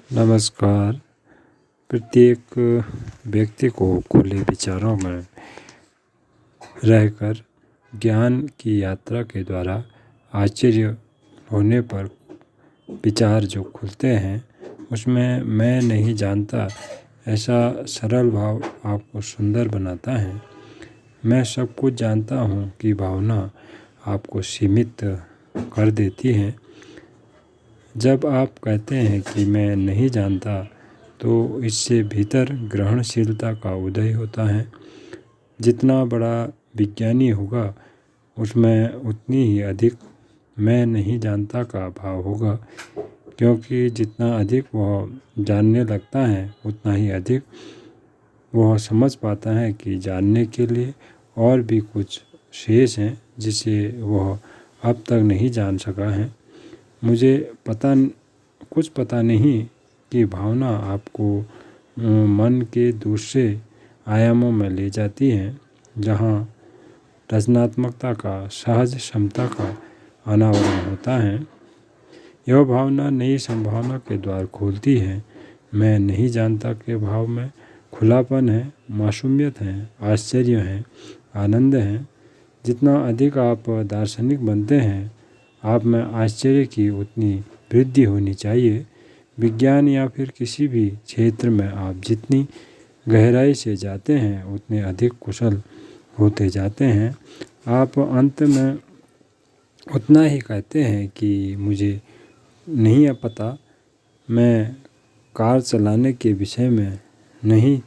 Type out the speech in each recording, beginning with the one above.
नमस्कार। प्रत्येक व्यक्ति को खुले विचारों में रहकर ज्ञान की यात्रा के द्वारा आश्चर्य होने पर विचार जो खुलते हैं उसमें मैं नहीं जानता ऐसा सरल भाव आपको सुंदर बनाता है। मैं सब कुछ जानता हूँ कि भावना आपको सीमित कर देती है। जब आप कहते हैं कि मैं नहीं जानता तो इससे भीतर ग्रहणशीलता का उदय होता है। जितना बड़ा विज्ञानी होगा उसमें उतनी ही अधिक मैं नहीं जानता का भाव होगा, क्योंकि जितना अधिक वह जानने लगता है उतना ही अधिक वह समझ पाता है कि जानने के लिए और भी कुछ शेष हैं जिसे वह अब तक नहीं जान सका है। मुझे कुछ पता नहीं कि भावना आपको मन के दूसरे आयामों में ले जाती है, जहाँ रचनात्मकता का सहज क्षमता का अनावरण होता है। यह भावना नई संभावना के द्वार खोलती है। मैं नहीं जानता के भाव में खुलापन है, मासूमियत है, आश्चर्य है, आनंद है। जितना अधिक आप दार्शनिक बनते हैं, आप में आश्चर्य की उतनी वृद्धि होनी चाहिए। विज्ञान या फिर किसी भी क्षेत्र में आप जितनी गहराई से जाते हैं उतने अधिक कुशल होते जाते हैं। आप अंत में उतना ही कहते हैं कि मुझे नहीं पता, मैं कार चलाने के विषय में नहीं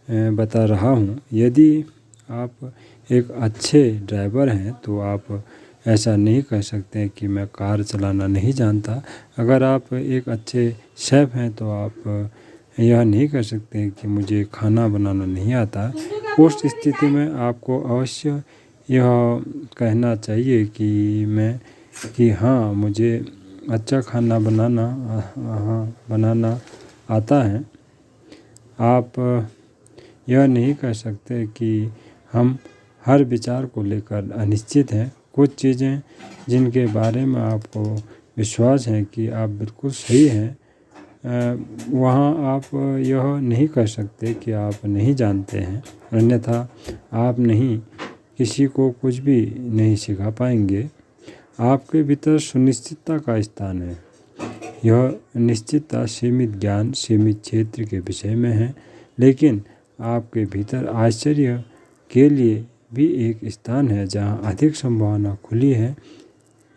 बता रहा हूँ। यदि आप एक अच्छे ड्राइवर हैं तो आप ऐसा नहीं कह सकते कि मैं कार चलाना नहीं जानता। अगर आप एक अच्छे शेफ़ हैं तो आप यह नहीं कह सकते कि मुझे खाना बनाना नहीं आता। उस स्थिति में आपको अवश्य यह कहना चाहिए कि हाँ, मुझे अच्छा खाना बनाना आता है। आप यह नहीं कह सकते कि हम हर विचार को लेकर अनिश्चित हैं। कुछ चीज़ें जिनके बारे में आपको विश्वास है कि आप बिल्कुल सही हैं, वहाँ आप यह नहीं कह सकते कि आप नहीं जानते हैं। अन्यथा आप किसी को कुछ भी नहीं सिखा पाएंगे। आपके भीतर सुनिश्चितता का स्थान है। यह निश्चितता सीमित ज्ञान, सीमित क्षेत्र के विषय में है, लेकिन आपके भीतर आश्चर्य के लिए भी एक स्थान है जहाँ अधिक संभावना खुली है।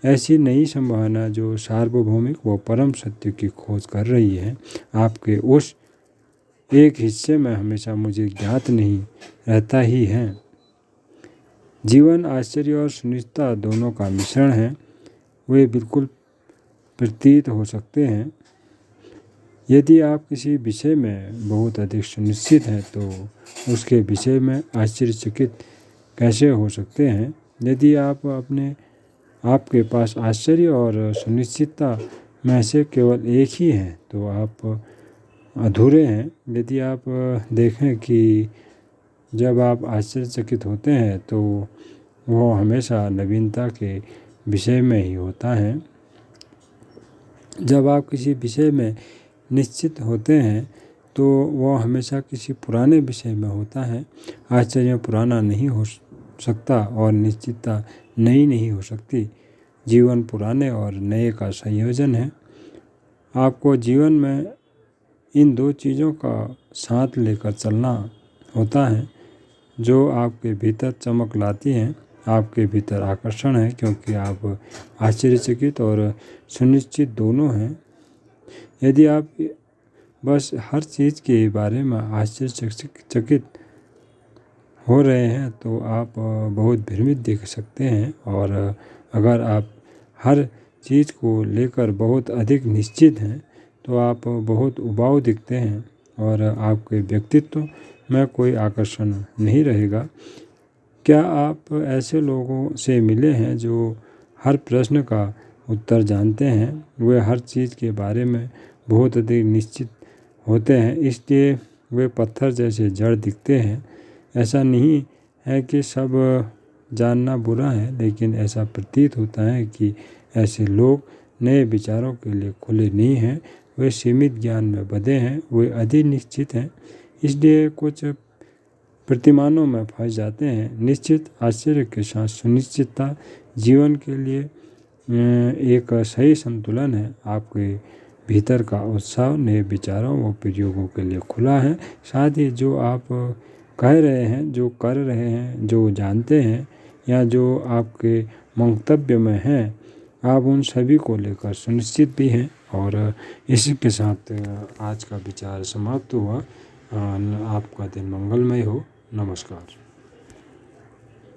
ऐसी नई संभावना जो सार्वभौमिक व परम सत्य की खोज कर रही है। आपके उस एक हिस्से में हमेशा मुझे ज्ञात नहीं रहता ही है। जीवन आश्चर्य और सुनिश्चितता दोनों का मिश्रण है। वे बिल्कुल प्रतीत हो सकते हैं। यदि आप किसी विषय में बहुत अधिक सुनिश्चित हैं तो उसके विषय में आश्चर्यचकित कैसे हो सकते हैं। यदि आपके पास आश्चर्य और सुनिश्चितता में से केवल एक ही है तो आप अधूरे हैं। यदि आप देखें कि जब आप आश्चर्यचकित होते हैं तो वह हमेशा नवीनता के विषय में ही होता है। जब आप किसी विषय में निश्चित होते हैं तो वह हमेशा किसी पुराने विषय में होता है। आश्चर्य पुराना नहीं हो सकता और निश्चितता नई नहीं हो सकती। जीवन पुराने और नए का संयोजन है। आपको जीवन में इन दो चीज़ों का साथ लेकर चलना होता है जो आपके भीतर चमक लाती हैं। आपके भीतर आकर्षण है क्योंकि आप आश्चर्यचकित और सुनिश्चित दोनों हैं। यदि आप बस हर चीज़ के बारे में आश्चर्यचकित हो रहे हैं तो आप बहुत भ्रमित दिख सकते हैं, और अगर आप हर चीज़ को लेकर बहुत अधिक निश्चित हैं तो आप बहुत उबाऊ दिखते हैं और आपके व्यक्तित्व में कोई आकर्षण नहीं रहेगा। क्या आप ऐसे लोगों से मिले हैं जो हर प्रश्न का उत्तर जानते हैं? वे हर चीज़ के बारे में बहुत अधिक निश्चित होते हैं, इसलिए वे पत्थर जैसे जड़ दिखते हैं। ऐसा नहीं है कि सब जानना बुरा है, लेकिन ऐसा प्रतीत होता है कि ऐसे लोग नए विचारों के लिए खुले नहीं हैं, वे सीमित ज्ञान में बंधे हैं, वे अधिनिश्चित हैं, इसलिए कुछ प्रतिमानों में फंस जाते हैं। निश्चित आश्चर्य के साथ सुनिश्चितता जीवन के लिए एक सही संतुलन है। आपके भीतर का उत्साह नए विचारों व प्रयोगों के लिए खुला है। साथ ही जो आप कह रहे हैं, जो कर रहे हैं, जो जानते हैं या जो आपके मंतव्य में हैं, आप उन सभी को लेकर सुनिश्चित भी हैं। और इसी के साथ आज का विचार समाप्त हुआ। आपका दिन मंगलमय हो। नमस्कार।